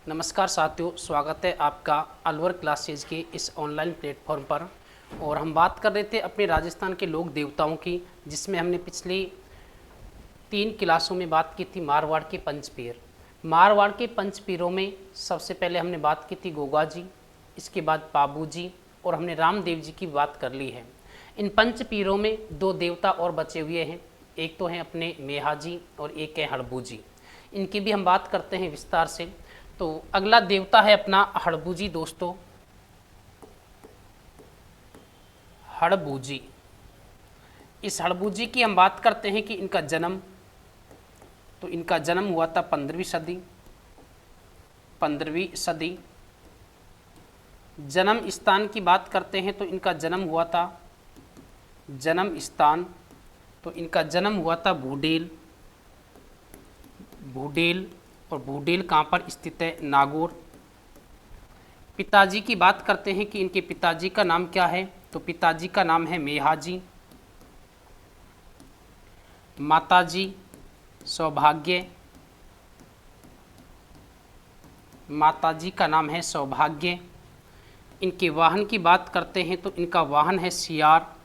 नमस्कार साथियों, स्वागत है आपका अलवर क्लासेज के इस ऑनलाइन प्लेटफॉर्म पर। और हम बात कर रहे थे अपने राजस्थान के लोक देवताओं की, जिसमें हमने पिछली 3 क्लासों में बात की थी मारवाड़ के पंचपीर। मारवाड़ के पंचपीरों में सबसे पहले हमने बात की थी गोगा जी, इसके बाद पाबू जी और हमने रामदेव जी की बात कर ली है। इन पंचपीरों में 2 देवता और बचे हुए हैं, एक तो हैं अपने मेहा जी और एक है हड़बू जी। इनकी भी हम बात करते हैं विस्तार से। तो अगला देवता है अपना हड़बू जी दोस्तों। हड़बू जी, इस हड़बू जी की हम बात करते हैं कि इनका जन्म हुआ था 15वीं सदी। जन्म स्थान की बात करते हैं तो इनका जन्म हुआ था भूडेल। और भूडेल कहाँ पर स्थित है? नागौर। पिताजी की बात करते हैं कि इनके पिताजी का नाम क्या है, तो पिताजी का नाम है मेहाजी। माताजी माताजी का नाम है सौभाग्य। इनके वाहन की बात करते हैं तो इनका वाहन है सियार।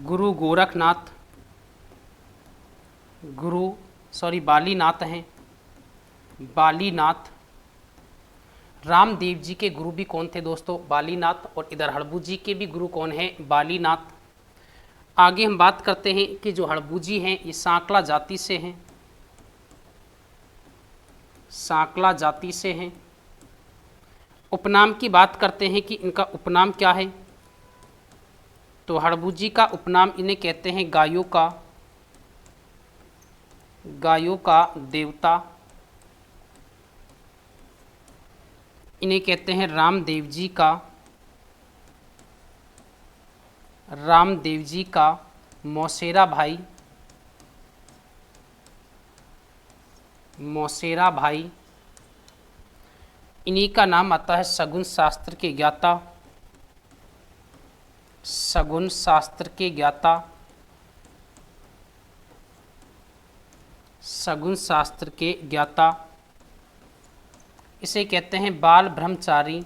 गुरु गोरखनाथ बालीनाथ हैं। बालीनाथ। रामदेव जी के गुरु भी कौन थे दोस्तों? बालीनाथ। और इधर हड़बू जी के भी गुरु कौन है? बालीनाथ। आगे हम बात करते हैं कि जो हड़बू जी हैं ये सांकला जाति से हैं। उपनाम की बात करते हैं कि इनका उपनाम क्या है, तो हड़बू जी का उपनाम इन्हें कहते हैं गायों का देवता। इन्हें कहते हैं रामदेव जी का मौसेरा भाई। इन्हीं का नाम आता है शगुन शास्त्र के ज्ञाता। इसे कहते हैं बाल ब्रह्मचारी।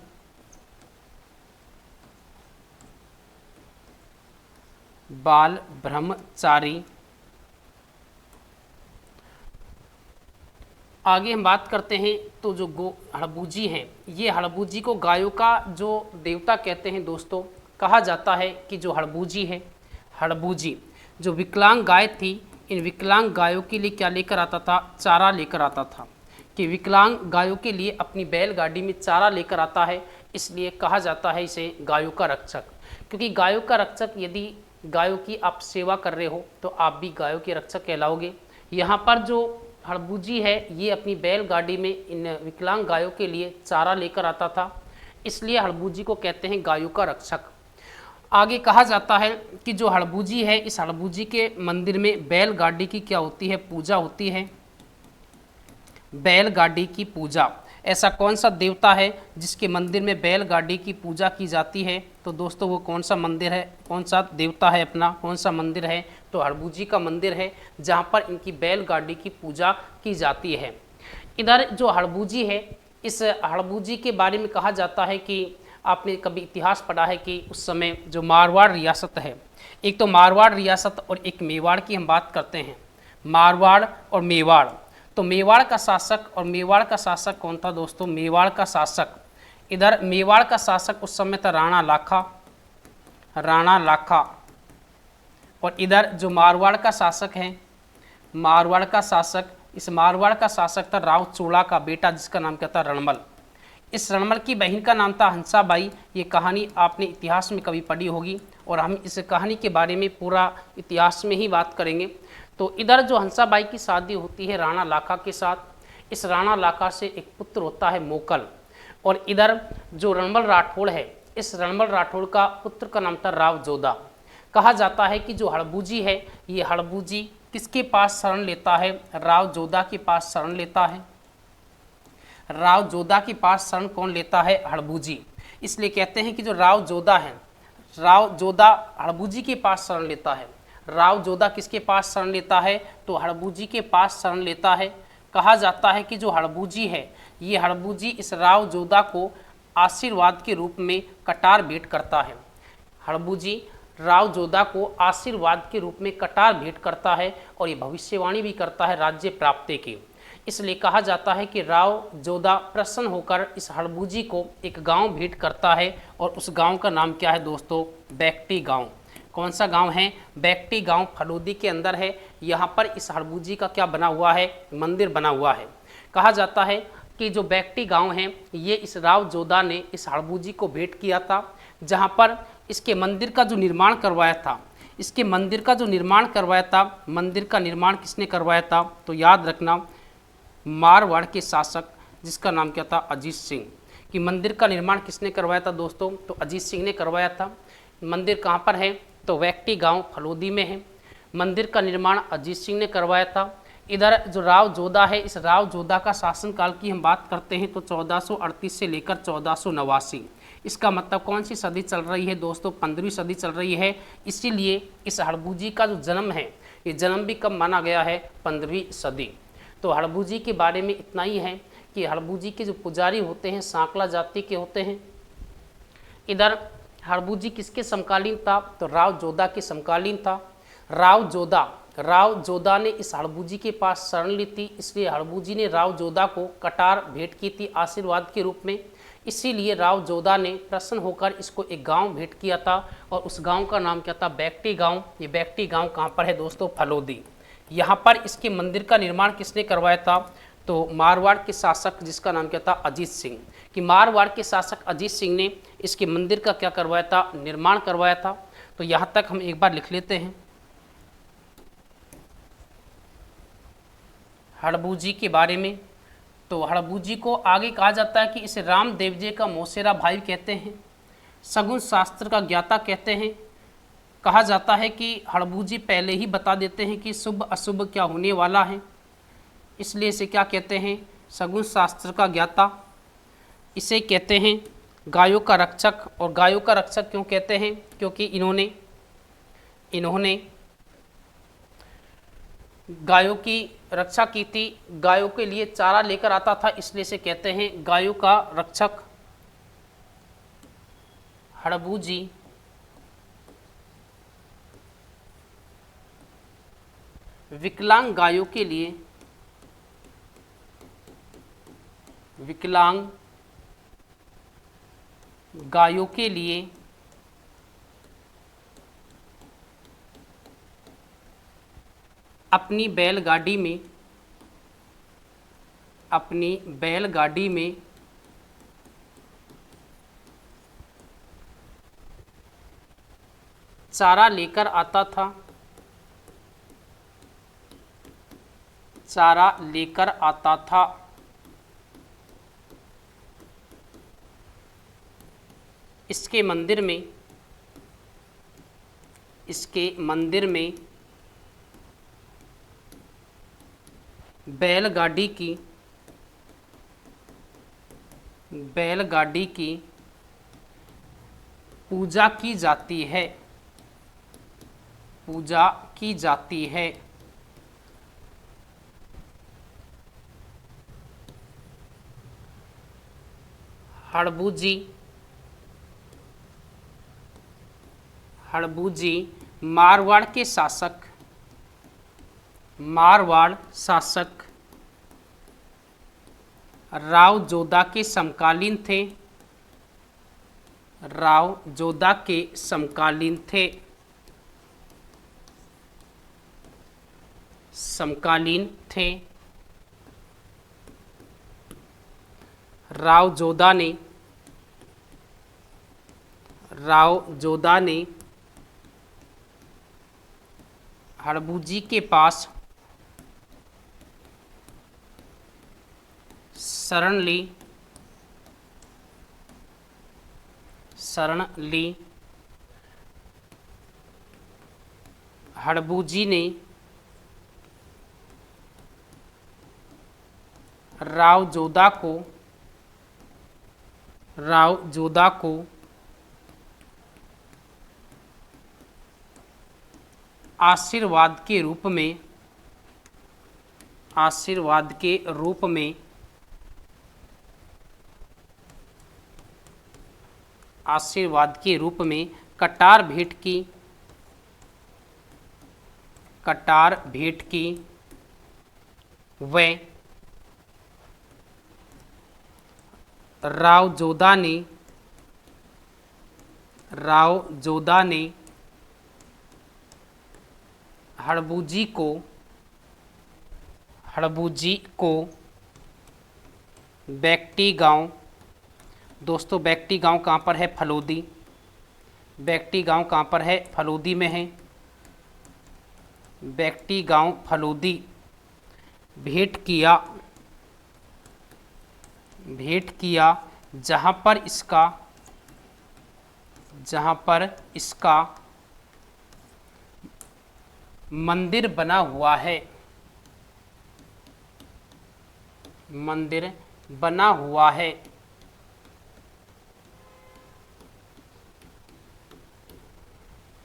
आगे हम बात करते हैं तो जो हड़बू जी हैं, ये हड़बू जी को गायों का जो देवता कहते हैं दोस्तों। कहा जाता है कि जो हड़बू जी जो विकलांग गाय थी, इन विकलांग गायों के लिए क्या लेकर आता था? चारा लेकर आता था। कि विकलांग गायों के लिए अपनी बैलगाड़ी में चारा लेकर आता है, इसलिए कहा जाता है इसे गायों का रक्षक। क्योंकि गायों का रक्षक, यदि गायों की आप सेवा कर रहे हो तो आप भी गायों के रक्षक कहलाओगे। यहाँ पर जो हड़बू जी है ये अपनी बैलगाड़ी में इन विकलांग गायों के लिए चारा लेकर आता था, इसलिए हड़बू जी को कहते हैं गायों का रक्षक। आगे कहा जाता है कि जो हड़बू जी है, इस हड़बू जी के मंदिर में बैलगाड़ी की क्या होती है? पूजा होती है। बैलगाड़ी की पूजा। ऐसा कौन सा देवता है जिसके मंदिर में बैलगाड़ी की पूजा की जाती है? तो दोस्तों वो कौन सा मंदिर है, कौन सा देवता है अपना, कौन सा मंदिर है? तो हड़बू जी का मंदिर है, जहाँ पर इनकी बैलगाड़ी की पूजा की जाती है। इधर जो हड़बू जी है, इस हड़बू जी के बारे में कहा जाता है कि आपने कभी इतिहास पढ़ा है कि उस समय जो मारवाड़ रियासत है, एक तो मारवाड़ रियासत और एक मेवाड़ की हम बात करते हैं। मारवाड़ और मेवाड़। तो मेवाड़ का शासक कौन था दोस्तों? मेवाड़ का शासक, इधर मेवाड़ का शासक उस समय था राणा लाखा। और इधर जो मारवाड़ का शासक है, इस मारवाड़ का शासक था राव चोड़ा का बेटा, जिसका नाम क्या था? रणमल। इस रणमल की बहन का नाम था हंसाबाई। ये कहानी आपने इतिहास में कभी पढ़ी होगी, और हम इस कहानी के बारे में पूरा इतिहास में ही बात करेंगे। तो इधर जो हंसाबाई की शादी होती है राणा लाखा के साथ। इस राणा लाखा से एक पुत्र होता है मोकल। और इधर जो रणमल राठौड़ है, इस रणमल राठौड़ का पुत्र का नाम था राव जोधा। कहा जाता है कि जो हड़बू जी है, ये हड़बू जी किसके पास शरण लेता है? राव जोधा के पास शरण लेता है। राव जोधा के पास शरण कौन लेता है? हड़बू जी। इसलिए कहते हैं कि जो राव जोधा है, राव जोधा हड़बू जी के पास शरण लेता है। राव जोधा किसके पास शरण लेता है, तो हड़बूजी के पास शरण लेता है। कहा जाता है कि जो हड़बूजी है, ये हड़बूजी इस राव जोधा को आशीर्वाद के रूप में कटार भेंट करता है। हड़बूजी राव जोधा को आशीर्वाद के रूप में कटार भेंट करता है और ये भविष्यवाणी भी करता है राज्य प्राप्ति की। इसलिए कहा जाता है कि राव जोधा प्रसन्न होकर इस हड़बूजी को एक गांव भेंट करता है और उस गांव का नाम क्या है दोस्तों, बैकटी गांव। कौन सा गांव है, बैकटी गांव फलोदी के अंदर है। यहाँ पर इस हड़बूजी का क्या बना हुआ है, मंदिर बना हुआ है। कहा जाता है कि जो बैकटी गांव है ये इस राव जोधा ने इस हड़बूजी को भेंट किया था, जहाँ पर इसके मंदिर का जो निर्माण करवाया था, इसके मंदिर का जो निर्माण करवाया था, मंदिर का निर्माण किसने करवाया था, तो याद रखना मारवाड़ के शासक जिसका नाम क्या था, अजीत सिंह। कि मंदिर का निर्माण किसने करवाया था दोस्तों, तो अजीत सिंह ने करवाया था। मंदिर कहाँ पर है, तो बैकटी गांव फलोदी में है। मंदिर का निर्माण अजीत सिंह ने करवाया था। इधर जो राव जोधा है, इस राव जोधा का शासनकाल की हम बात करते हैं तो 1438 से लेकर 1489। इसका मतलब कौन सी सदी चल रही है दोस्तों, 15वीं सदी चल रही है। इसीलिए इस हड़बूजी का जो जन्म है, ये जन्म भी कब माना गया है, 15वीं सदी। तो हड़बूजी के बारे में इतना ही है कि हड़बूजी के जो पुजारी होते हैं सांकला जाति के होते हैं। इधर हड़बूजी किसके समकालीन था, तो राव जोधा के समकालीन था। राव जोधा ने इस हड़बूजी के पास शरण ली थी, इसलिए हड़बूजी ने राव जोधा को कटार भेंट की थी आशीर्वाद के रूप में। इसीलिए राव जोधा ने प्रसन्न होकर इसको एक गांव भेंट किया था और उस गांव का नाम क्या था, बैकटी गांव। ये बैकटी गांव कहाँ पर है दोस्तों, फलोदी। यहाँ पर इसके मंदिर का निर्माण किसने करवाया था, तो मारवाड़ के शासक जिसका नाम क्या था, अजीत सिंह। कि मारवाड़ के शासक अजीत सिंह ने इसके मंदिर का क्या करवाया था, निर्माण करवाया था। तो यहाँ तक हम एक बार लिख लेते हैं हड़बूजी के बारे में। तो हड़बूजी को आगे कहा जाता है कि इसे रामदेव जी का मौसेरा भाई कहते हैं, सगुन शास्त्र का ज्ञाता कहते हैं। कहा जाता है कि हड़बूजी पहले ही बता देते हैं कि शुभ अशुभ क्या होने वाला है, इसलिए इसे क्या कहते हैं, सगुन शास्त्र का ज्ञाता। इसे कहते हैं गायों का रक्षक। और गायों का रक्षक क्यों कहते हैं, क्योंकि इन्होंने गायों की रक्षा की थी, गायों के लिए चारा लेकर आता था, इसलिए इसे कहते हैं गायों का रक्षक। हड़बूजी विकलांग गायों के लिए अपनी बैलगाड़ी में चारा लेकर आता था। इसके मंदिर में बैलगाड़ी की पूजा की जाती है। हड़बूजी मारवाड़ शासक राव जोधा के समकालीन थे। राव जोधा ने हड़बूजी के पास शरण ली। हड़बूजी ने राव जोधा को आशीर्वाद के रूप में, आशीर्वाद के रूप में, आशीर्वाद के रूप में कटार भेंट की, कटार भेंट की। वे राव जोधा ने, राव जोधा ने हड़बूजी को, हड़बूजी को बैक्टी गांव, दोस्तों बैक्टी गांव कहाँ पर है? फलोदी। बैक्टी गांव कहाँ पर है? फलोदी में है। बैक्टी गांव फलोदी भेंट किया, भेंट किया, जहाँ पर इसका, जहाँ पर इसका मंदिर बना हुआ है, मंदिर बना हुआ है।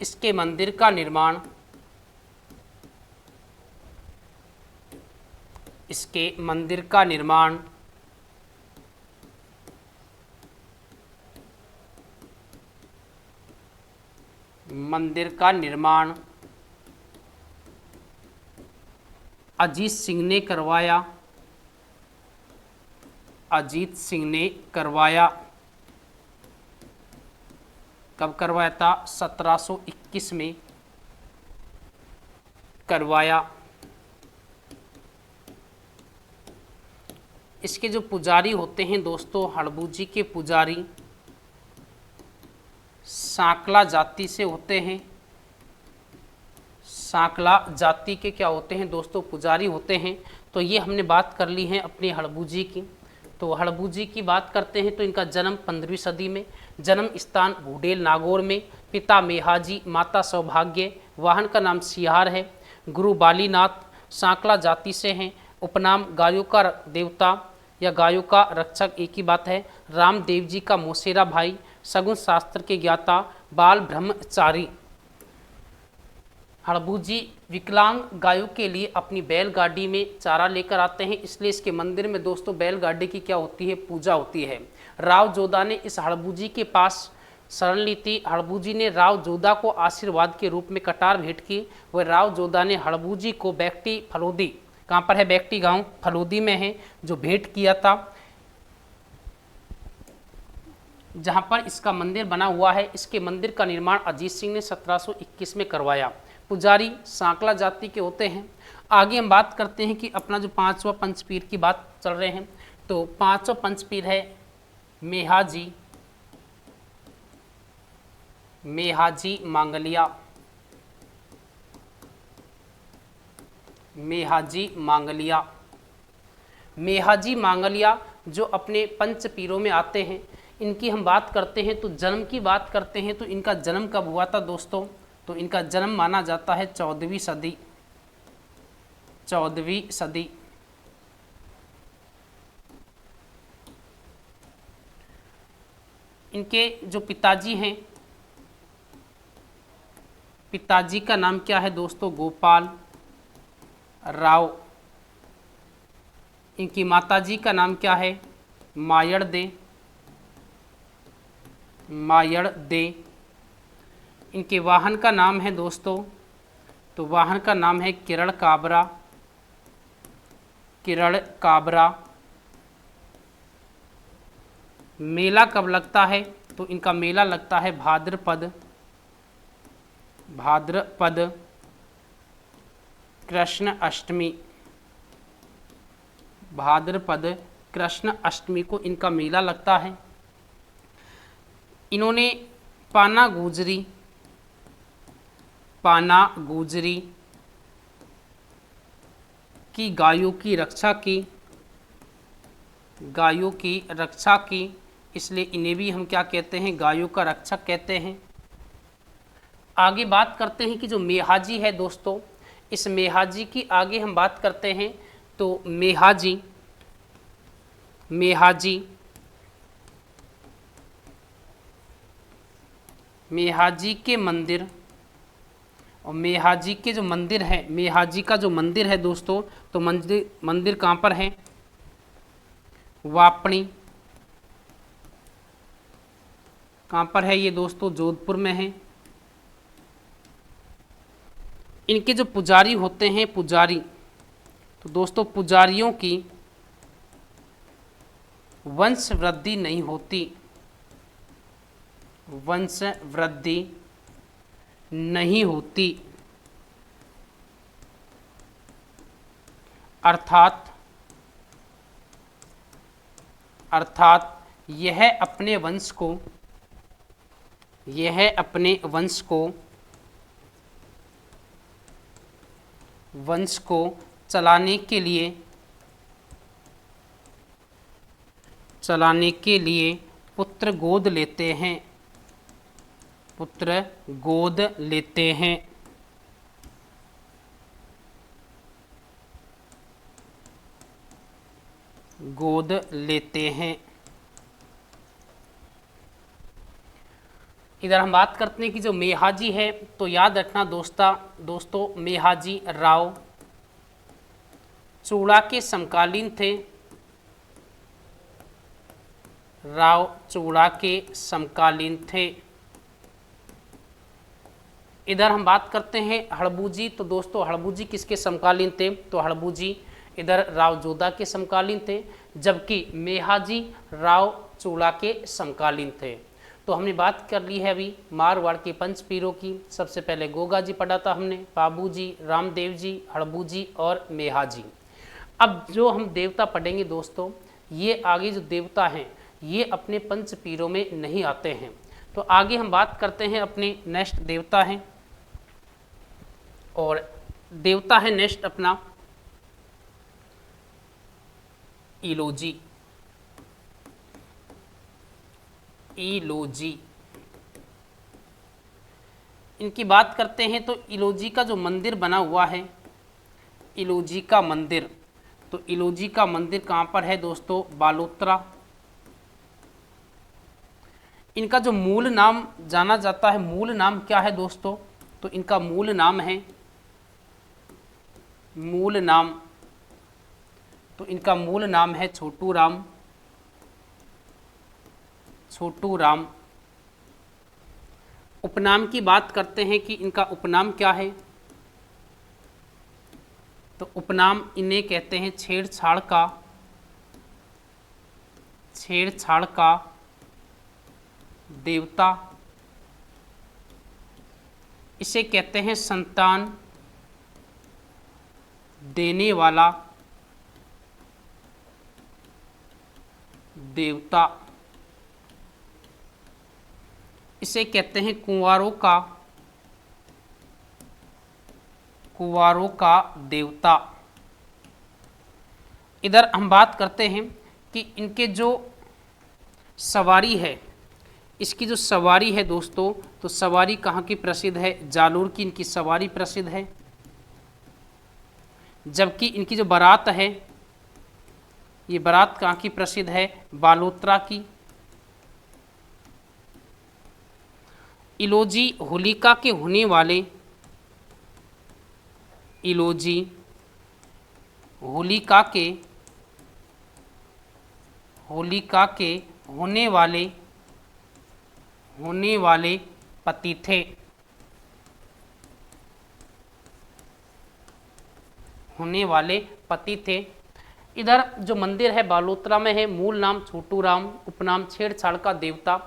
इसके मंदिर का निर्माण, इसके मंदिर का निर्माण मंदिर का निर्माण अजीत सिंह ने करवाया, अजीत सिंह ने करवाया। कब करवाया था? 1721 में करवाया। इसके जो पुजारी होते हैं दोस्तों, हड़बूजी के पुजारी सांकला जाति से होते हैं। सांकला जाति के क्या होते हैं दोस्तों? पुजारी होते हैं। तो ये हमने बात कर ली है अपनी हड़बूजी की। तो हड़बूजी की बात करते हैं तो इनका जन्म 15वीं सदी में, जन्म स्थान भूडेल नागौर में, पिता मेहाजी, माता सौभाग्य, वाहन का नाम सियार है, गुरु बालीनाथ, सांकला जाति से हैं, उपनाम गायों का देवता या गायों का रक्षक एक ही बात है, रामदेव जी का मौसेरा भाई, सगुन शास्त्र के ज्ञाता, बाल ब्रह्मचारी। हड़बूजी विकलांग गायों के लिए अपनी बैलगाड़ी में चारा लेकर आते हैं, इसलिए इसके मंदिर में दोस्तों बैलगाड़ी की क्या होती है? पूजा होती है। राव जोधा ने इस हड़बूजी के पास शरण ली थी। हड़बूजी ने राव जोधा को आशीर्वाद के रूप में कटार भेंट की। वह राव जोधा ने हड़बूजी को बैक्टी फलोदी, कहाँ पर है? बैक्टी गांव फलोदी में है, जो भेंट किया था, जहाँ पर इसका मंदिर बना हुआ है। इसके मंदिर का निर्माण अजीत सिंह ने 1721 में करवाया। पुजारी सांकला जाति के होते हैं। आगे हम बात करते हैं कि अपना जो 5वां पंचपीर की बात चल रहे हैं, तो 5वां पंचपीर है मेहाजी, मेहाजी मांगलिया, मेहाजी मांगलिया। मेहाजी मांगलिया जो अपने पंचपीरों में आते हैं, इनकी हम बात करते हैं तो जन्म की बात करते हैं तो इनका जन्म कब हुआ था दोस्तों? तो इनका जन्म माना जाता है 14वीं सदी, 14वीं सदी। इनके जो पिताजी हैं, पिताजी का नाम क्या है दोस्तों? गोपाल राव। इनकी माताजी का नाम क्या है? मायड़ दे, मायड़ दे। इनके वाहन का नाम है दोस्तों, तो वाहन का नाम है किरण काबरा, किरण काबरा। मेला कब लगता है? तो इनका मेला लगता है भाद्रपद, भाद्रपद कृष्ण अष्टमी, भाद्रपद कृष्ण अष्टमी को इनका मेला लगता है। इन्होंने पाना गुजरी, पाना गुजरी की गायों की रक्षा की, गायों की रक्षा की, इसलिए इन्हें भी हम क्या कहते हैं? गायों का रक्षक कहते हैं। आगे बात करते हैं कि जो मेहाजी है दोस्तों, इस मेहाजी की आगे हम बात करते हैं तो मेहाजी, मेहाजी, मेहाजी के मंदिर और मेहाजी के जो मंदिर है, मेहाजी का जो मंदिर है दोस्तों, तो मंदिर कहाँ पर है? वापणी। कहाँ पर है ये दोस्तों? जोधपुर में है। इनके जो पुजारी होते हैं, पुजारी, तो दोस्तों पुजारियों की वंश वृद्धि नहीं होती, वंश वृद्धि नहीं होती, अर्थात यह अपने वंश को चलाने के लिए पुत्र गोद लेते हैं, पुत्र गोद लेते हैं। गोद लेते हैं। इधर हम बात करते हैं कि जो मेहाजी है, तो याद रखना दोस्तों मेहाजी राव चूड़ा के समकालीन थे, राव चूड़ा के समकालीन थे। इधर हम बात करते हैं हड़बूजी, तो दोस्तों हड़बूजी किसके समकालीन थे? तो हड़बूजी इधर राव जोधा के समकालीन थे, जबकि मेहाजी राव चूड़ा के समकालीन थे। तो हमने बात कर ली है अभी मारवाड़ के पंच पीरों की। सबसे पहले गोगा जी पढ़ा था हमने, बाबू जी, रामदेव जी, हड़बूजी और मेहाजी। अब जो हम देवता पढ़ेंगे दोस्तों, ये आगे जो देवता हैं ये अपने पंच पीरों में नहीं आते हैं। तो आगे हम बात करते हैं अपने नेक्स्ट देवता हैं, और देवता है नेक्स्ट अपना इलोजी। इलोजी इनकी बात करते हैं तो इलोजी का जो मंदिर बना हुआ है, इलोजी का मंदिर, तो इलोजी का मंदिर कहाँ पर है दोस्तों? बालोतरा। इनका जो मूल नाम जाना जाता है, मूल नाम क्या है दोस्तों? तो इनका मूल नाम है, तो इनका मूल नाम है छोटू राम। छोटू राम। उपनाम की बात करते हैं कि इनका उपनाम क्या है, तो उपनाम इन्हें कहते हैं छेड़छाड़ का देवता। इसे कहते हैं संतान देने वाला देवता। इसे कहते हैं कुंवारों का देवता। इधर हम बात करते हैं कि इनके जो सवारी है, इसकी जो सवारी है दोस्तों, तो सवारी कहाँ की प्रसिद्ध है? जालोर की इनकी सवारी प्रसिद्ध है। जबकि इनकी जो बारात है, ये बारात कहाँ की प्रसिद्ध है? बालोतरा की। इलोजी होलिका के होने वाले, इलोजी होलिका के होने वाले पति थे। होने वाले पति थे। इधर जो मंदिर है बालोतरा में है, मूल नाम छोटू राम, उपनाम छेड़छाड़ का देवता,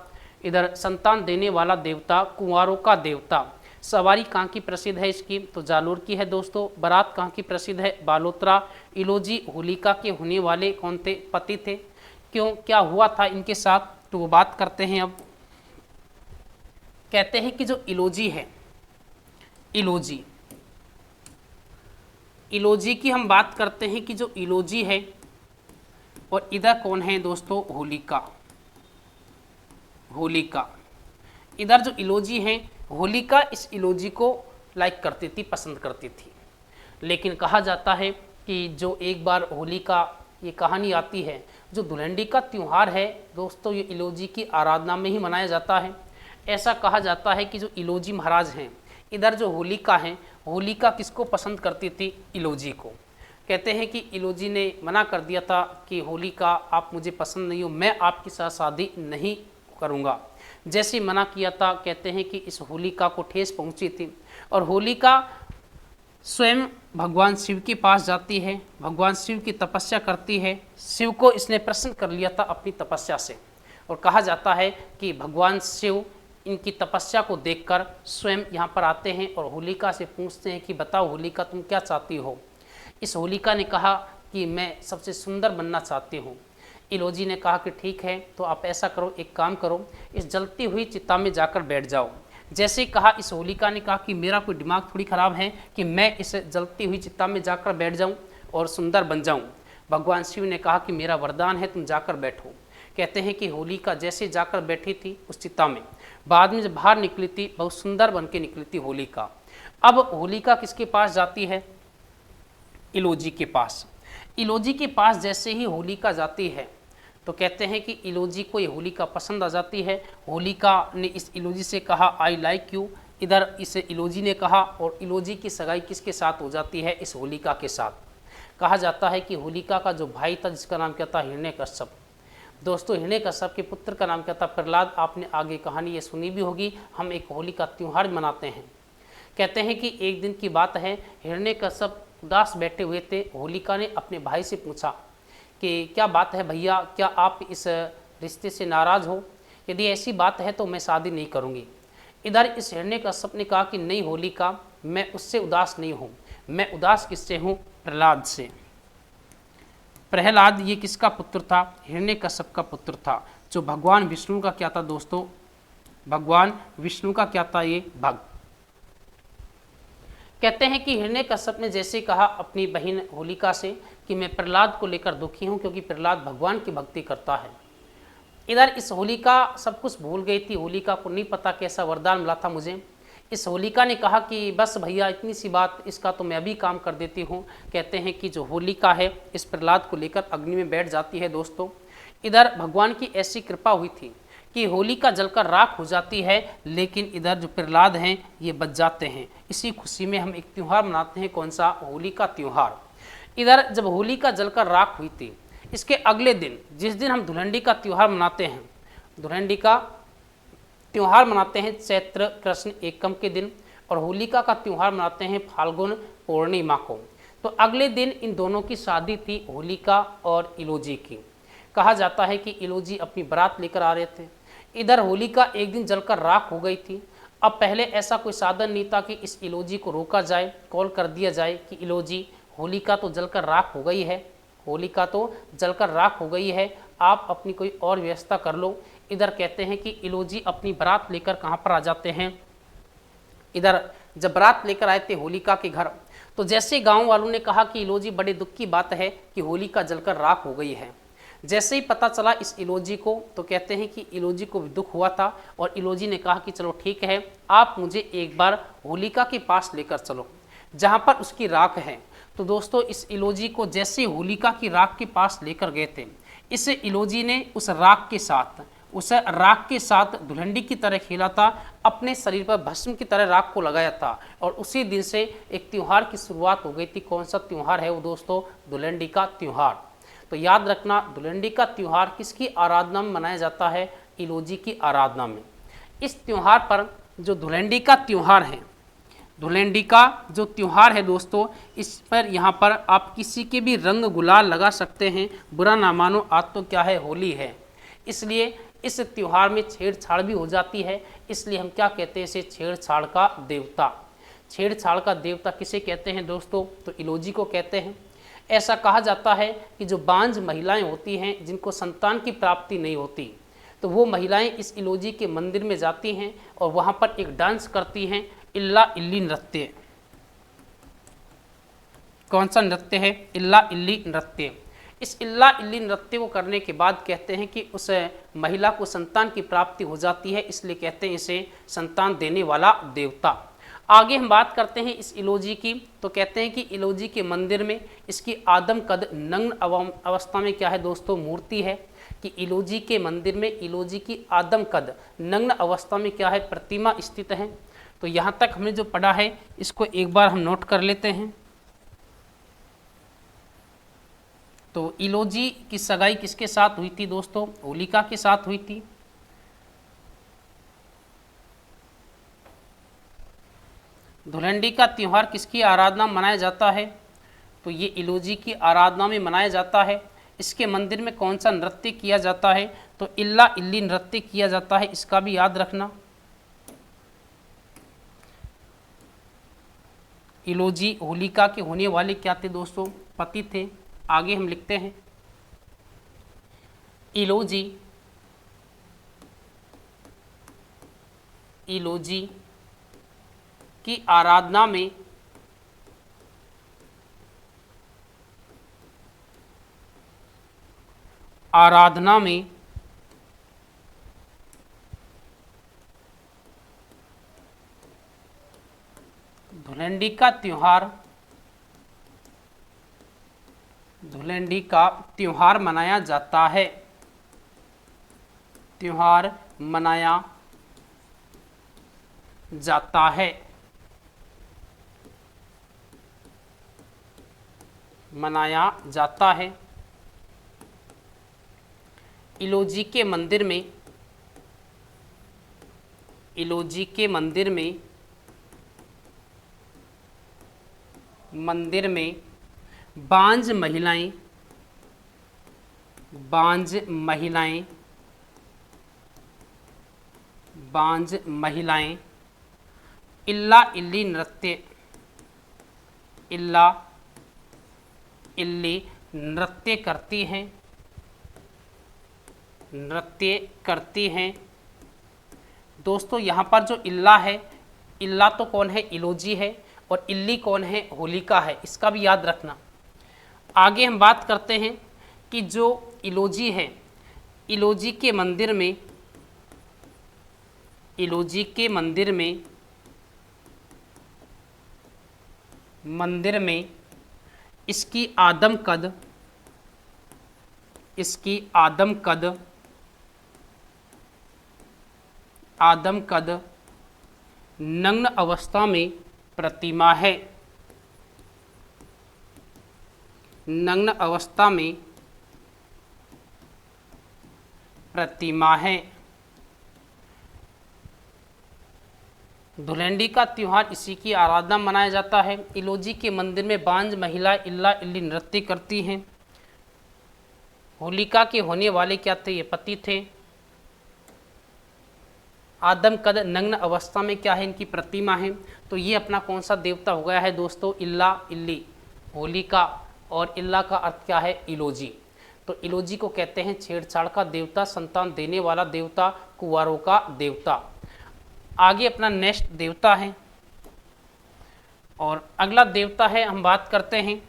इधर संतान देने वाला देवता, कुंवारों का देवता। सवारी कहाँ की प्रसिद्ध है इसकी? तो जालोर की है दोस्तों। बारात कहाँ की प्रसिद्ध है? बालोतरा। इलोजी होलिका के होने वाले कौन थे? पति थे। क्यों, क्या हुआ था इनके साथ, तो वो बात करते हैं। अब कहते हैं कि जो इलोजी है, इलोजी की हम बात करते हैं कि जो इलोजी है, और इधर कौन है दोस्तों? होलिका। इधर जो इलोजी हैं, होलिका इस इलोजी को लाइक करती थी, पसंद करती थी। लेकिन कहा जाता है कि जो एक बार होलिका, ये कहानी आती है, जो धुलंडी का त्यौहार है दोस्तों, ये इलोजी की आराधना में ही मनाया जाता है। ऐसा कहा जाता है कि जो इलोजी महाराज हैं, इधर जो होलिका है, होलिका किसको पसंद करती थी? इलोजी को। कहते हैं कि इलोजी ने मना कर दिया था कि होलिका आप मुझे पसंद नहीं हो, मैं आपके साथ शादी नहीं करूँगा। जैसे मना किया था, कहते हैं कि इस होलिका को ठेस पहुँची थी और होलिका स्वयं भगवान शिव के पास जाती है, भगवान शिव की तपस्या करती है। शिव को इसने प्रसन्न कर लिया था अपनी तपस्या से और कहा जाता है कि भगवान शिव इनकी तपस्या को देखकर स्वयं यहाँ पर आते हैं और होलिका से पूछते हैं कि बताओ होलिका तुम क्या चाहती हो? इस होलिका ने कहा कि मैं सबसे सुंदर बनना चाहती हूँ। इलोजी ने कहा कि ठीक है, तो आप ऐसा करो, एक काम करो, इस जलती हुई चिता में जाकर बैठ जाओ। जैसे कहा, इस होलिका ने कहा कि मेरा कोई दिमाग थोड़ी खराब है कि मैं इस जलती हुई चिता में जाकर बैठ जाऊं और सुंदर बन जाऊं। भगवान शिव ने कहा कि मेरा वरदान है, तुम जाकर बैठो। कहते हैं कि होलिका जैसे जाकर बैठी थी उस चिता में, बाद में जब बाहर निकली थी बहुत सुंदर बन के निकली थी होलिका। अब होलिका किसके पास जाती है? इलोजी के पास। इलोजी के पास जैसे ही होलिका जाती है तो कहते हैं कि इलोजी को ये होलिका पसंद आ जाती है। होलिका ने इस इलोजी से कहा आई लाइक यू, इधर इसे इलोजी ने कहा और इलोजी की सगाई किसके साथ हो जाती है? इस होलिका के साथ। कहा जाता है कि होलिका का जो भाई था जिसका नाम क्या था? हिरण्यकश्यप। दोस्तों, हिरण्यकश्यप के पुत्र का नाम क्या था? प्रहलाद। आपने आगे कहानी ये सुनी भी होगी। हम एक होली का त्यौहार मनाते हैं। कहते हैं कि एक दिन की बात है, हिरण्यकश्यप उदास बैठे हुए थे। होलिका ने अपने भाई से पूछा कि क्या बात है भैया, क्या आप इस रिश्ते से नाराज़ हो? यदि ऐसी बात है तो मैं शादी नहीं करूँगी। इधर इस हिरण्यकश्यप ने कहा कि नहीं होलिका, मैं उससे उदास नहीं हूँ, मैं उदास किससे हूँ? प्रहलाद से। प्रहलाद ये किसका पुत्र था? हिरण्यकश्यप का पुत्र था, जो भगवान विष्णु का क्या था दोस्तों? भगवान विष्णु का क्या था? ये भक्त। कहते हैं कि हिरण्यकश्यप ने जैसे कहा अपनी बहन होलिका से कि मैं प्रहलाद को लेकर दुखी हूँ क्योंकि प्रहलाद भगवान की भक्ति करता है। इधर इस होलिका सब कुछ भूल गई थी। होलिका को नहीं पता कैसा वरदान मिला था मुझे। इस होलिका ने कहा कि बस भैया इतनी सी बात, इसका तो मैं अभी काम कर देती हूँ। कहते हैं कि जो होलिका है इस प्रहलाद को लेकर अग्नि में बैठ जाती है। दोस्तों, इधर भगवान की ऐसी कृपा हुई थी कि होलिका जलकर राख हो जाती है, लेकिन इधर जो प्रहलाद हैं ये बच जाते हैं। इसी खुशी में हम एक त्यौहार मनाते हैं। कौन सा? होली का त्यौहार। इधर जब होलिका जलकर राख हुई थी, इसके अगले दिन जिस दिन हम धुलंडी का त्यौहार मनाते हैं, धुलंडी का त्यौहार मनाते हैं चैत्र कृष्ण एकम के दिन और होलिका का त्यौहार मनाते हैं फाल्गुन पूर्णिमा को। तो अगले दिन इन दोनों की शादी थी, होलिका और इलोजी की। कहा जाता है कि इलोजी अपनी बारात लेकर आ रहे थे। इधर होलिका एक दिन जलकर राख हो गई थी। अब पहले ऐसा कोई साधन नहीं था कि इस इलोजी को रोका जाए, कॉल कर दिया जाए कि इलोजी होलिका तो जलकर राख हो गई है, होलिका तो जलकर राख हो गई है, आप अपनी कोई और व्यवस्था कर लो। इधर कहते हैं कि इलोजी अपनी बारात लेकर कहाँ पर आ जाते हैं? इधर जब बारात लेकर आए थे होलिका के घर, तो जैसे गाँव वालों ने कहा कि इलोजी बड़े दुख की बात है कि होलिका जलकर राख हो गई है। जैसे ही पता चला इस इलोजी को, तो कहते हैं कि इलोजी को भी दुख हुआ था और इलोजी ने कहा कि चलो ठीक है, आप मुझे एक बार होलिका के पास लेकर चलो जहाँ पर उसकी राख है। तो दोस्तों, इस इलोजी को जैसे होलिका की राख के पास लेकर गए थे, इस इलोजी ने उस राख के साथ धुलंडी की तरह खेला था, अपने शरीर पर भस्म की तरह राख को लगाया था और उसी दिन से एक त्यौहार की शुरुआत हो गई थी। कौन सा त्यौहार है वो दोस्तों? धुलंडी का त्यौहार। तो याद रखना, धुलंडी का त्यौहार किसकी आराधना में मनाया जाता है? इलोजी की आराधना में। इस त्यौहार पर जो धुलंडी का त्यौहार है, धुलंडी का जो त्यौहार है दोस्तों, इस पर यहाँ पर आप किसी के भी रंग गुलाल लगा सकते हैं। बुरा ना मानो, आज तो क्या है? होली है। इसलिए इस त्यौहार में छेड़छाड़ भी हो जाती है। इसलिए हम क्या कहते हैं? इसे छेड़छाड़ का देवता। छेड़छाड़ का देवता किसे कहते हैं दोस्तों? तो इलोजी को कहते हैं। ऐसा कहा जाता है कि जो बांझ महिलाएं होती हैं, जिनको संतान की प्राप्ति नहीं होती, तो वो महिलाएं इस इलोजी के मंदिर में जाती हैं और वहाँ पर एक डांस करती हैं, इल्ला इल्ली नृत्य। कौन सा नृत्य है? इल्ला इल्ली नृत्य। इस इल्ला इल्ली नृत्य को करने के बाद कहते हैं कि उस महिला को संतान की प्राप्ति हो जाती है, इसलिए कहते हैं इसे संतान देने वाला देवता। आगे हम बात करते हैं इस इलोजी की। तो कहते हैं कि इलोजी के मंदिर में इसकी आदम कद नग्न अवस्था में क्या है दोस्तों? मूर्ति है। कि इलोजी के मंदिर में इलोजी की आदम कद नग्न अवस्था में क्या है? प्रतिमा स्थित है। तो यहाँ तक हमने जो पढ़ा है इसको एक बार हम नोट कर लेते हैं। तो इलोजी की सगाई किसके साथ हुई थी दोस्तों? होलिका के साथ हुई थी। धुलंडी का त्यौहार किसकी आराधना में मनाया जाता है? तो ये इलोजी की आराधना में मनाया जाता है। इसके मंदिर में कौन सा नृत्य किया जाता है? तो इल्ला इल्ली नृत्य किया जाता है, इसका भी याद रखना। इलोजी होलिका के होने वाले क्या थे दोस्तों? पति थे। आगे हम लिखते हैं, इलोजी की आराधना में धुलंडी का त्योहार मनाया जाता है। मनाया जाता है। इलोजी के मंदिर में बांझ महिलाएं इल्ला इल्ली नृत्य करती हैं। दोस्तों यहाँ पर जो इल्ला है, इल्ला तो कौन है? इलोजी है। और इल्ली कौन है? होलिका है, इसका भी याद रखना। आगे हम बात करते हैं कि जो इलोजी है, इलोजी के मंदिर में इसकी आदमकद नग्न अवस्था में प्रतिमा है। धुलंडी का त्योहार इसी की आराधना मनाया जाता है। इलोजी के मंदिर में बांझ महिला इल्ला इल्ली नृत्य करती हैं। होलिका के होने वाले क्या थे? ये पति थे। आदमकद नग्न अवस्था में क्या है? इनकी प्रतिमा है। तो ये अपना कौन सा देवता हो गया है दोस्तों? इल्ला इल्ली, होलिका। और इल्ला का अर्थ क्या है? इलोजी। तो इलोजी को कहते हैं छेड़छाड़ का देवता, संतान देने वाला देवता, कुंवारों का देवता। आगे अपना नेक्स्ट देवता है, और अगला देवता है, हम बात करते हैं,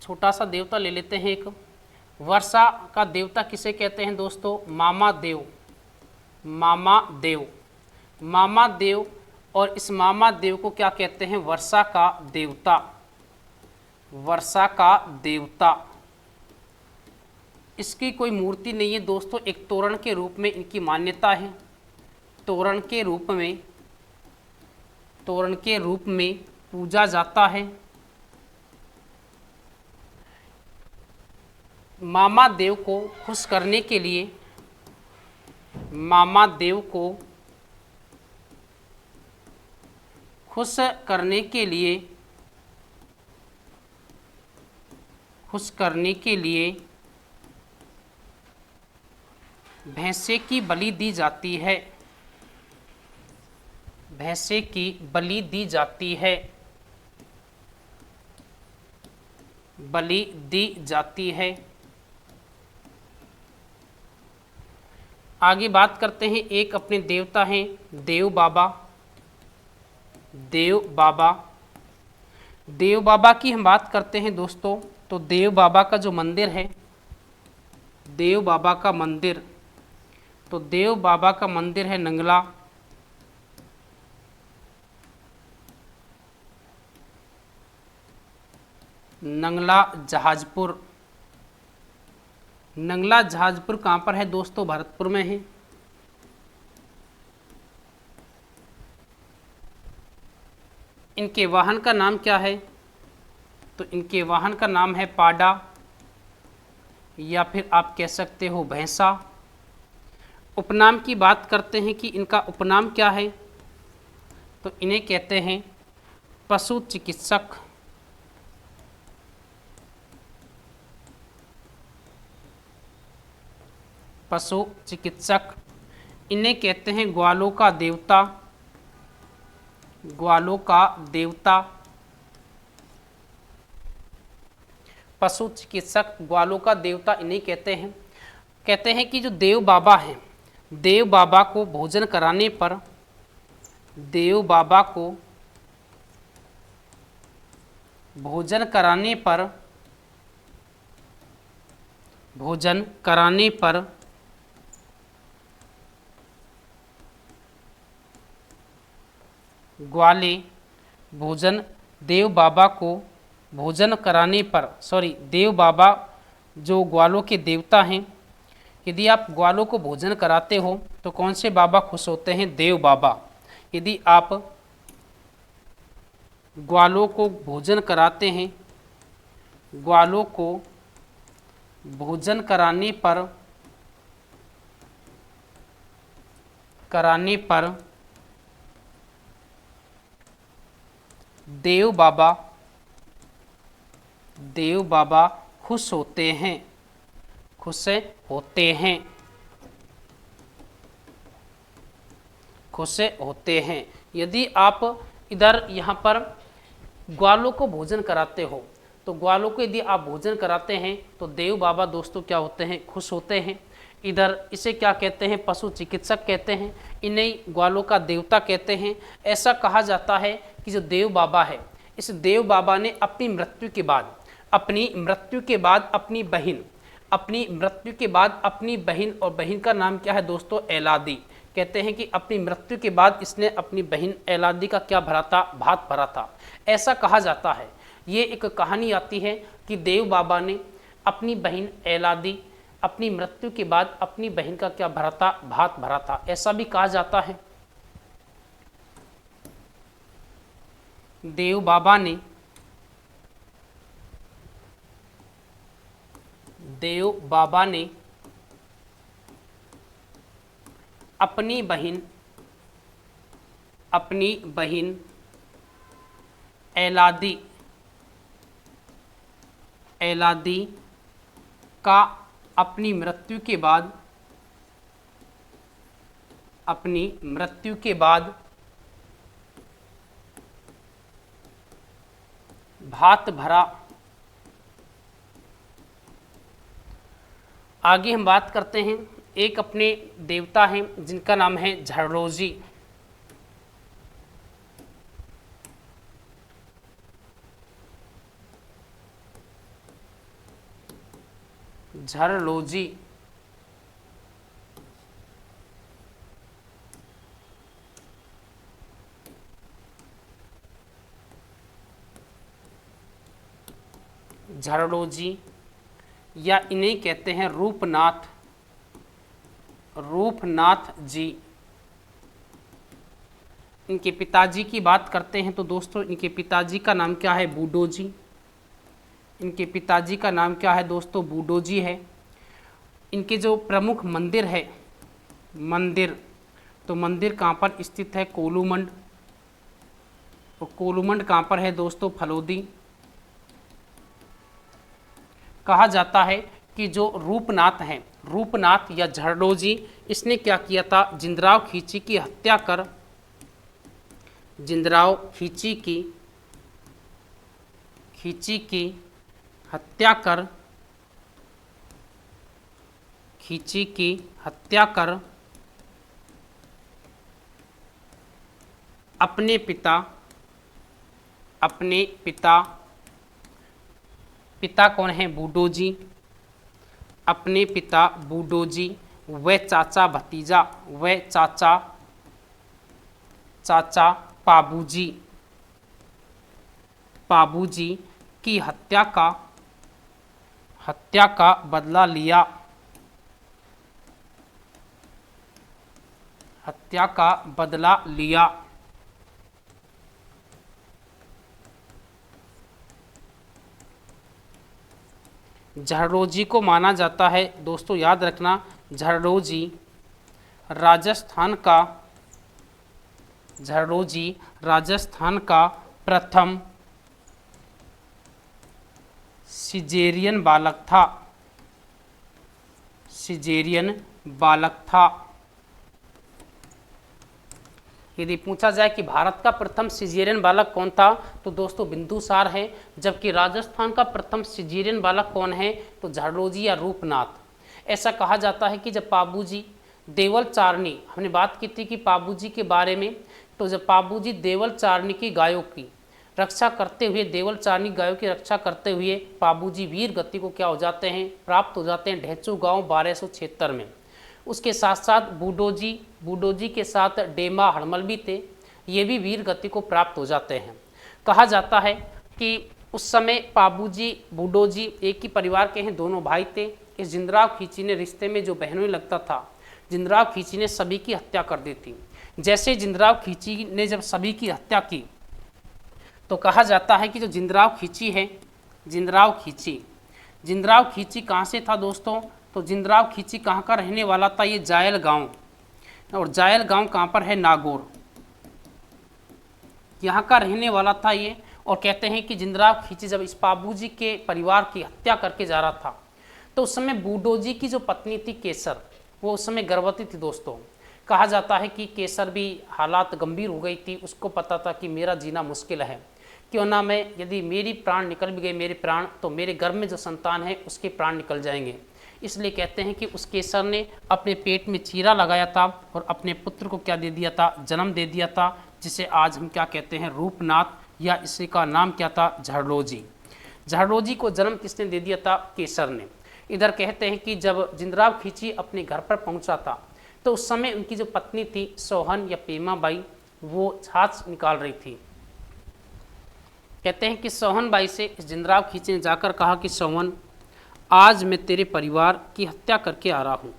छोटा सा देवता ले लेते हैं एक। वर्षा का देवता किसे कहते हैं दोस्तों? मामा देव। और इस मामा देव को क्या कहते हैं? वर्षा का देवता। इसकी कोई मूर्ति नहीं है दोस्तों, एक तोरण के रूप में इनकी मान्यता है। तोरण के रूप में पूजा जाता है। मामा देव को खुश करने के लिए भैंसे की बलि दी जाती है। बलि दी जाती है। आगे बात करते हैं, एक अपने देवता हैं देव बाबा की हम बात करते हैं दोस्तों। तो देव बाबा का जो मंदिर है, देव बाबा का मंदिर है नंगला जहाजपुर। नंगला जहाजपुर कहाँ पर है दोस्तों? भरतपुर में है। इनके वाहन का नाम क्या है? तो इनके वाहन का नाम है पाडा, या फिर आप कह सकते हो भैंसा। उपनाम की बात करते हैं कि इनका उपनाम क्या है, तो इन्हें कहते हैं पशु चिकित्सक। पशु चिकित्सक। इन्हें कहते हैं ग्वालों का देवता। ग्वालों का देवता। पशु चिकित्सक, ग्वालों का देवता इन्हें कहते हैं। कहते हैं कि जो देव बाबा हैं, देव बाबा को भोजन कराने पर, देव बाबा को भोजन कराने पर, भोजन कराने पर ग्वाले भोजन, देव बाबा को भोजन कराने पर, देव बाबा जो ग्वालों के देवता हैं, यदि आप ग्वालों को भोजन कराते हो तो कौन से बाबा खुश होते हैं? देव बाबा। यदि आप ग्वालों को भोजन कराते हैं, ग्वालों को भोजन कराने पर देव बाबा खुश होते हैं, खुश होते हैं, खुश होते हैं। यदि आप इधर यहाँ पर ग्वालों को भोजन कराते हो, तो ग्वालों को यदि आप भोजन कराते हैं तो देव बाबा दोस्तों क्या होते हैं? खुश होते हैं। इधर इसे क्या कहते हैं? पशु चिकित्सक कहते हैं। इन्हें ग्वालों का देवता कहते हैं। ऐसा कहा जाता है कि जो देव बाबा है, इस देव बाबा ने अपनी मृत्यु के बाद, अपनी मृत्यु के बाद अपनी बहन, अपनी मृत्यु के बाद अपनी बहन, और बहन का नाम क्या है दोस्तों? ऐलादी। कहते हैं कि अपनी मृत्यु के बाद इसने अपनी बहन ऐलादी का क्या भरा था? भात भरा था। ऐसा कहा जाता है। ये एक कहानी आती है कि देव बाबा ने अपनी बहन ऐलादी, अपनी मृत्यु के बाद अपनी बहन का क्या भरा था? भात भरा था। ऐसा भी कहा जाता है। देव बाबा ने, देव बाबा ने अपनी बहन ऐलादी का अपनी मृत्यु के बाद भात भरा। आगे हम बात करते हैं, एक अपने देवता हैं जिनका नाम है झड़रोजी। झड़रोजी। झड़रोजी या इन्हें कहते हैं रूपनाथ, रूपनाथ जी। इनके पिताजी की बात करते हैं तो दोस्तों इनके पिताजी का नाम क्या है? बूडो जी। इनके पिताजी का नाम क्या है दोस्तों? बूडो जी है। इनके जो प्रमुख मंदिर है, मंदिर, तो मंदिर कहाँ पर स्थित है? कोलूमंड। और कोलूमंड कहाँ पर है दोस्तों? फलोदी। कहा जाता है कि जो रूपनाथ हैं, रूपनाथ या झड़रोजी, इसने क्या किया था? जिंदराव खींची की हत्या कर, जिंदराव खींची की हत्या कर, खींची की हत्या कर अपने पिता कौन है? बूडो जी। अपने पिता बूडो जी व चाचा भतीजा, व चाचा पाबूजी की हत्या का बदला लिया, हत्या का बदला लिया। झड़रोजी को माना जाता है, दोस्तों याद रखना, झड़रोजी राजस्थान का प्रथम सिजेरियन बालक था। यदि पूछा जाए कि भारत का प्रथम सिजेरियन बालक कौन था, तो दोस्तों बिंदुसार है। जबकि राजस्थान का प्रथम सिजेरियन बालक कौन है, तो झड़रोजी या रूपनाथ। ऐसा कहा जाता है कि जब पाबूजी देवल चारनी, हमने बात की थी कि पाबूजी के बारे में, तो जब पाबूजी देवल चारनी की गायों की रक्षा करते हुए, देवल चारनी गायों की रक्षा करते हुए पाबूजी वीर गति को क्या हो जाते हैं, प्राप्त हो जाते हैं ढेंचू गांव 1276 में। उसके साथ साथ बूडोजी के साथ डेमा हड़मल भी थे, ये भी वीर गति को प्राप्त हो जाते हैं। कहा जाता है कि उस समय पाबूजी बूडोजी एक ही परिवार के हैं, दोनों भाई थे। इस जिंदराव खींची ने रिश्ते में जो बहनों लगता था, जिंदराव खींची ने सभी की हत्या कर दी थी। जैसे जिंदराव खींची ने जब सभी की हत्या की, तो कहा जाता है कि जो जिंदराव खींची है, जिंदराव खींची कहाँ से था दोस्तों, तो जिंदराव खींची कहाँ का रहने वाला था, ये जायल गांव, और जायल गांव कहाँ पर है, नागौर, यहाँ का रहने वाला था ये। और कहते हैं कि जिंदराव खींची जब इस पाबूजी के परिवार की हत्या करके जा रहा था, तो उस समय बूडोजी की जो पत्नी थी केसर, वो उस समय गर्भवती थी दोस्तों। कहा जाता है कि केसर भी हालात गंभीर हो गई थी, उसको पता था कि मेरा जीना मुश्किल है, क्यों ना मैं, यदि मेरी प्राण निकल भी गए, मेरे प्राण, तो मेरे गर्भ में जो संतान है उसके प्राण निकल जाएंगे। इसलिए कहते हैं कि उस केसर ने अपने पेट में चीरा लगाया था और अपने पुत्र को क्या दे दिया था, जन्म दे दिया था, जिसे आज हम क्या कहते हैं, रूपनाथ, या इसी का नाम क्या था, झड़रोजी। झड़रोजी को जन्म किसने दे दिया था, केसर ने। इधर कहते हैं कि जब जिंदराव खींची अपने घर पर पहुंचा था, तो उस समय उनकी जो पत्नी थी सोहन या पेमा बाई, वो छाछ निकाल रही थी। कहते हैं कि सोहन बाई से इस जिंदराव खींची ने जाकर कहा कि सोहन, आज मैं तेरे परिवार की हत्या करके आ रहा हूँ।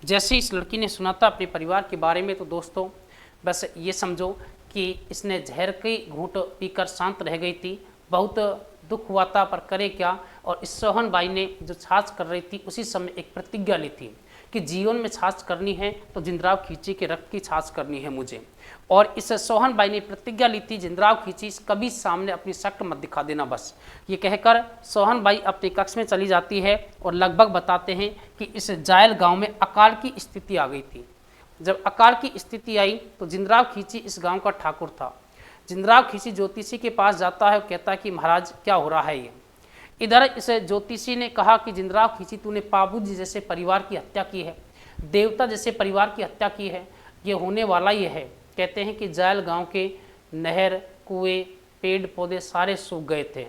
जैसे ही इस लड़की ने सुना था अपने परिवार के बारे में, तो दोस्तों बस ये समझो कि इसने जहर की घूंट पीकर शांत रह गई थी। बहुत दुख हुआ था, पर करे क्या। और इस सोहन बाई ने जो छाछ कर रही थी, उसी समय एक प्रतिज्ञा ली थी कि जीवन में छाछ करनी है तो जिंदराव खींची के रक्त की छाछ करनी है मुझे। और इस सोहन बाई ने प्रतिज्ञा ली थी, जिंदराव खींची कभी सामने अपनी शक्ल मत दिखा देना बस। ये कहकर सोहन बाई अपने कक्ष में चली जाती है और लगभग बताते हैं कि इस जायल गांव में अकाल की स्थिति आ गई थी। जब अकाल की स्थिति आई तो जिंदराव खींची इस गांव का ठाकुर था। जिंदराव खींची ज्योतिषी के पास जाता है और कहता है कि महाराज क्या हो रहा है ये। इधर इस ज्योतिषी ने कहा कि जिंदराव खींची तूने पाबूजी जैसे परिवार की हत्या की है, देवता जैसे परिवार की हत्या की है, ये होने वाला ये है। कहते हैं कि जायल गांव के नहर, कुएं, पेड़ पौधे सारे सूख गए थे।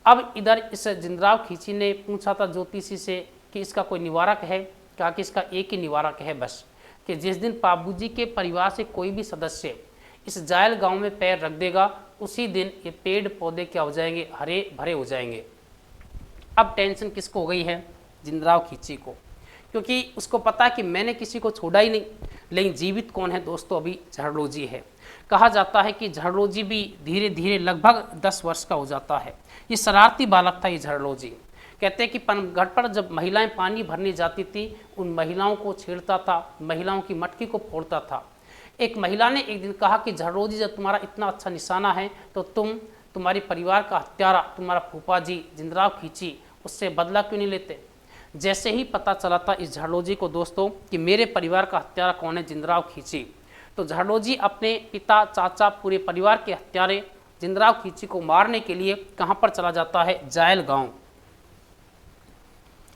अब इधर इस जिंदराव खींची ने पूछा था ज्योतिषी से कि इसका कोई निवारक है। कहा कि इसका एक ही निवारक है बस, कि जिस दिन पाबूजी के परिवार से कोई भी सदस्य इस जायल गांव में पैर रख देगा, उसी दिन ये पेड़ पौधे क्या हो जाएंगे, हरे भरे हो जाएंगे। अब टेंशन किसको हो गई है, जिंदराव खींची को, क्योंकि उसको पता है कि मैंने किसी को छोड़ा ही नहीं। लेकिन जीवित कौन है दोस्तों, अभी झड़रोजी है। कहा जाता है कि झड़रोजी भी धीरे धीरे लगभग 10 वर्ष का हो जाता है। ये शरारती बालक था ये झड़रोजी। कहते हैं कि घाट पर जब महिलाएं पानी भरने जाती थी, उन महिलाओं को छेड़ता था, महिलाओं की मटकी को फोड़ता था। एक महिला ने एक दिन कहा कि झड़रोजी, जब तुम्हारा इतना अच्छा निशाना है तो तुम्हारे परिवार का हत्यारा तुम्हारा फूफा जी जिंदराव खींची, उससे बदला क्यों नहीं लेते। जैसे ही पता चला था इस झड़रोजी को दोस्तों कि मेरे परिवार का हत्यारा कौन है, जिंदराव खींची, तो झड़रोजी अपने पिता, चाचा, पूरे परिवार के हत्यारे जिंदराव खींची को मारने के लिए कहाँ पर चला जाता है, जायल गांव।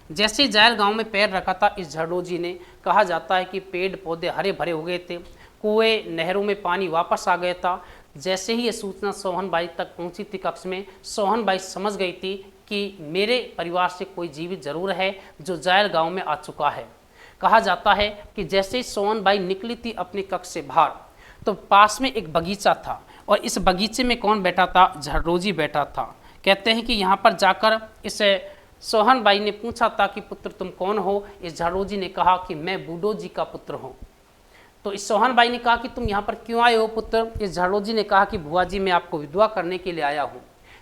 जैसे जायल गांव में पैर रखा था इस झड़रोजी ने, कहा जाता है कि पेड़ पौधे हरे भरे हो गए थे, कुएं नहरों में पानी वापस आ गया था। जैसे ही ये सूचना सोहन बाई तक पहुंची थी कक्ष में, सोहन बाई समझ गई थी कि मेरे परिवार से कोई जीवित जरूर है जो जायल गांव में आ चुका है। कहा जाता है कि जैसे ही सोहन बाई निकली थी अपने कक्ष से बाहर, तो पास में एक बगीचा था और इस बगीचे में कौन बैठा था, झड़रोजी बैठा था। कहते हैं कि यहाँ पर जाकर इस सोहन बाई ने पूछा था कि पुत्र तुम कौन हो। इस झड़रोजी ने कहा कि मैं बूडोजी का पुत्र हूँ। तो इस सोहन बाई ने कहा कि तुम यहाँ पर क्यों आए हो पुत्र। इस झड़रोजी ने कहा कि बुआ जी मैं आपको विधवा करने के लिए आया हूँ।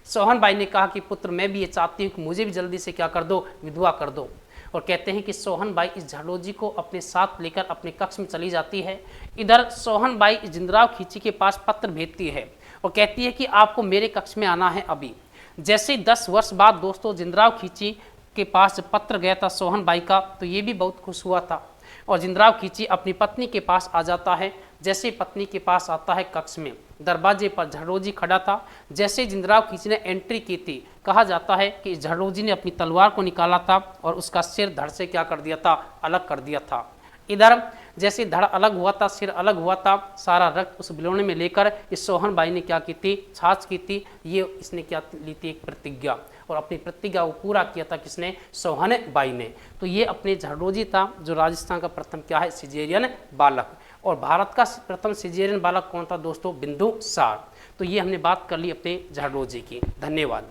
सोहन बाई ने कहा कि पुत्र मैं भी ये चाहती हूँ कि मुझे भी जल्दी से क्या कर दो, विधवा कर दो। और कहते हैं कि सोहन बाई इस झड़ोजी को अपने साथ लेकर अपने कक्ष में चली जाती है। इधर सोहन बाई जिंदराव खींची के पास पत्र भेजती है और कहती है कि आपको मेरे कक्ष में आना है अभी। जैसे 10 वर्ष बाद दोस्तों जिंदराव खींची के पास जब पत्र गया था सोहन बाई का, तो ये भी बहुत खुश हुआ था और जिंदराव खींची अपनी पत्नी के पास आ जाता है। जैसे पत्नी के पास आता है कक्ष में, दरवाजे पर झड़ोजी खड़ा था। जैसे जिंदराव खींची ने एंट्री की थी, कहा जाता है कि झड़ोजी ने अपनी तलवार को निकाला था और उसका सिर धड़ से क्या कर दिया था, अलग कर दिया था। इधर जैसे धड़ अलग हुआ था, सिर अलग हुआ था, सारा रक्त उस बिलोने में लेकर इस सोहन बाई ने क्या की थी, छाछ की थी। ये इसने क्या ली थी, एक प्रतिज्ञा, और अपनी प्रतिज्ञा को पूरा किया था किसने, सोहन बाई ने। तो ये अपने झड़ोजी था जो राजस्थान का प्रथम क्या है, सिजेरियन बालक। और भारत का प्रथम सिजेरियन बालक कौन था दोस्तों, बिंदुसार। तो ये हमने बात कर ली अपने झड़ोजी की। धन्यवाद।